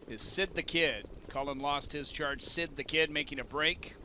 Is Sid the Kid. Cullen lost his charge. Sid the Kid making a break.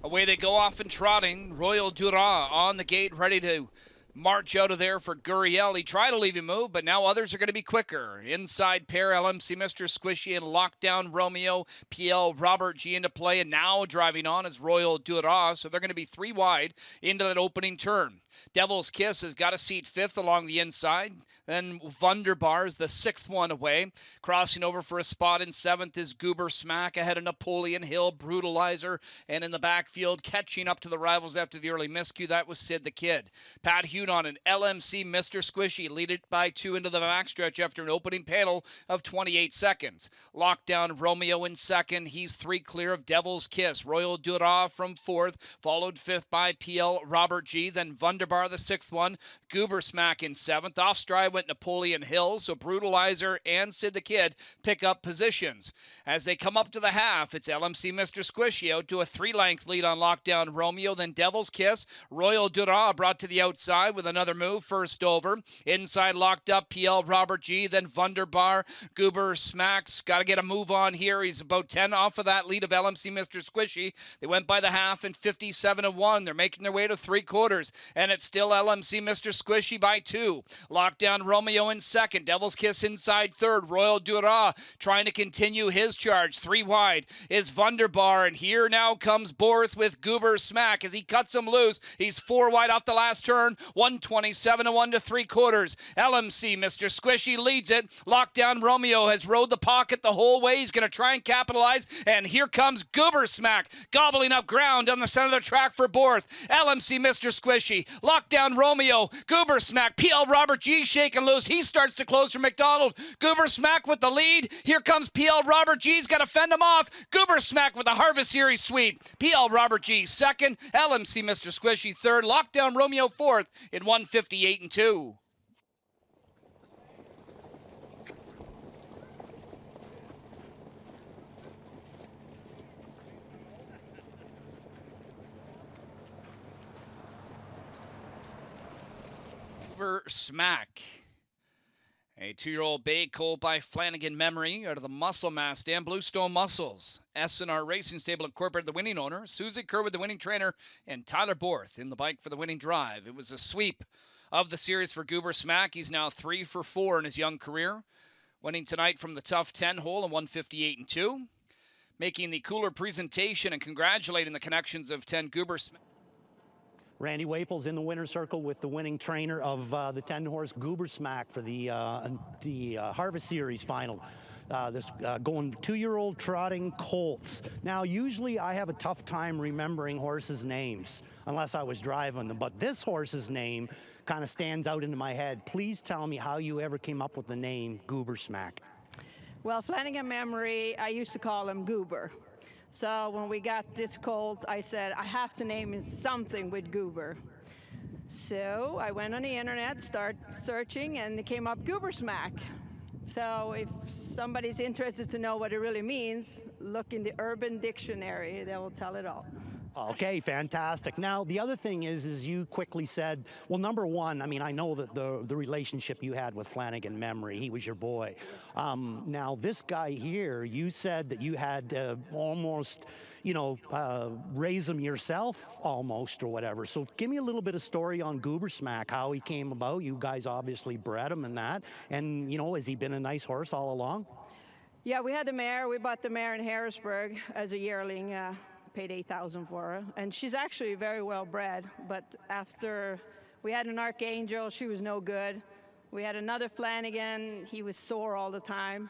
Away they go off and trotting. Royal Dura on the gate, ready to march out of there for Gurriel. He tried to leave him move, but now others are going to be quicker. Inside pair, LMC Mr. Squishy and Lockdown Romeo. PL Robert G into play, and now driving on is Royal Dura. So they're going to be 3 wide into that opening turn. Devil's Kiss has got a seat 5th along the inside. Then Wunderbar is the 6th one away. Crossing over for a spot in 7th is Goober Smack ahead of Napoleon Hill, Brutalizer. And in the backfield, catching up to the rivals after the early miscue, that was Sid the Kid. Pat Hudon and LMC Mr. Squishy lead it by 2 into the backstretch after an opening panel of 28 seconds. Lockdown Romeo in 2nd. He's 3 clear of Devil's Kiss. Royal Dura from 4th, followed 5th by PL Robert G. Then Wunderbar, the 6th one. Goober Smack in 7th. Off stride went Napoleon Hill, so Brutalizer and Sid the Kid pick up positions. As they come up to the half, it's LMC Mr. Squishy out to a 3-length lead on Lockdown Romeo, then Devil's Kiss. Royal Dura brought to the outside with another move, first over. Inside locked up, PL Robert G, then Wunderbar. Goober Smack's got to get a move on here. He's about 10 off of that lead of LMC Mr. Squishy. They went by the half in 57-1. They're making their way to 3/4, and it's still LMC Mr. Squishy by 2. Lockdown Romeo in 2nd. Devil's Kiss inside 3rd. Royal Dura trying to continue his charge. 3 wide is Wunderbar, and here now comes Borth with Goober Smack as he cuts him loose. He's 4 wide off the last turn. 127-1 to 3/4. LMC Mr. Squishy leads it. Lockdown Romeo has rode the pocket the whole way. He's going to try and capitalize, and here comes Goober Smack gobbling up ground on the center of the track for Borth. LMC Mr. Squishy, Lockdown Romeo, Goober Smack, PL Robert G shaking loose. He starts to close for McDonald. Goober Smack with the lead. Here comes PL Robert G. He's got to fend him off. Goober Smack with the Harvest Series sweep. PL Robert G 2nd. LMC Mr. Squishy 3rd. Lockdown Romeo 4th in 158-2. Goober Smack. A 2-year-old bay colt by Flanagan Memory out of the Muscle Mass Dam, Bluestone Muscles. S&R Racing Stable Incorporated, the winning owner. Susie Kerr with the winning trainer, and Tyler Borth in the bike for the winning drive. It was a sweep of the series for Goober Smack. He's now 3 for 4 in his young career. Winning tonight from the tough 10 hole in 158-2. Making the cooler presentation and congratulating the connections of 10 Goober Smack. Randy Waples in the winner's circle with the winning trainer of the 10-horse Goober Smack for the Harvest Series final. This going 2-year-old trotting colts. Now, usually I have a tough time remembering horses' names unless I was driving them, but this horse's name kind of stands out into my head. Please tell me how you ever came up with the name Goober Smack. Well, Flanagan Memory, I used to call him Goober. So when we got this colt, I said, I have to name it something with Goober. So I went on the internet, started searching, and it came up Goober Smack. So if somebody's interested to know what it really means, look in the Urban Dictionary. They will tell it all. Okay, fantastic. Now, the other thing is you quickly said, well, number one, I mean, I know that the relationship you had with Flanagan Memory, he was your boy. Now, this guy here, you said that you had almost, you know, raise him yourself almost or whatever. So give me a little bit of story on Goober Smack, how he came about. You guys obviously bred him and that. And, you know, has he been a nice horse all along? Yeah, we had the mare. We bought the mare in Harrisburg as a yearling. Paid $8,000 for her, and she's actually very well bred, but after we had an Archangel, she was no good. We had another Flanagan, he was sore all the time.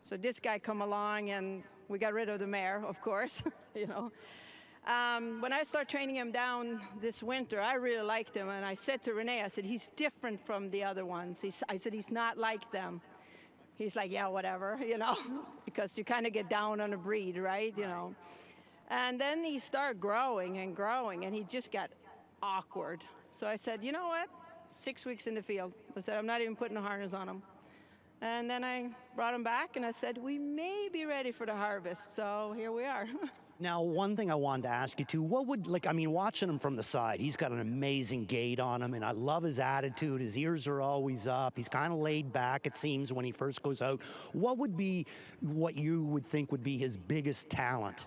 So this guy come along and we got rid of the mare, of course, you know. When I started training him down this winter, I really liked him, and I said to Renee, I said, he's different from the other ones. I said, he's not like them. He's like, yeah, whatever, you know, because you kind of get down on a breed, right, you know. And then he started growing and growing, and he just got awkward. So I said, you know what? 6 weeks in the field. I said, I'm not even putting a harness on him. And then I brought him back and I said, we may be ready for the harvest. So here we are. Now, one thing I wanted to ask you too, what would, like, I mean, watching him from the side, he's got an amazing gait on him, and I love his attitude. His ears are always up. He's kind of laid back, it seems, when he first goes out. What would be what you would think would be his biggest talent?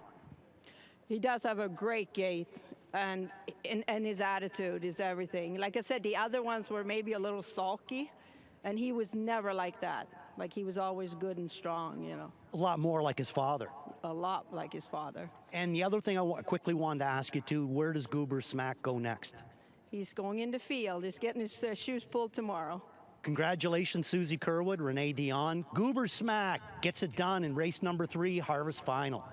He does have a great gait, and his attitude is everything. Like I said, the other ones were maybe a little sulky, and he was never like that. Like, he was always good and strong, you know. A lot more like his father. A lot like his father. And the other thing I quickly wanted to ask you too, where does Goober Smack go next? He's going in the field. He's getting his shoes pulled tomorrow. Congratulations, Susie Kerwood, Renee Dion. Goober Smack gets it done in race number 3, Harvest Final.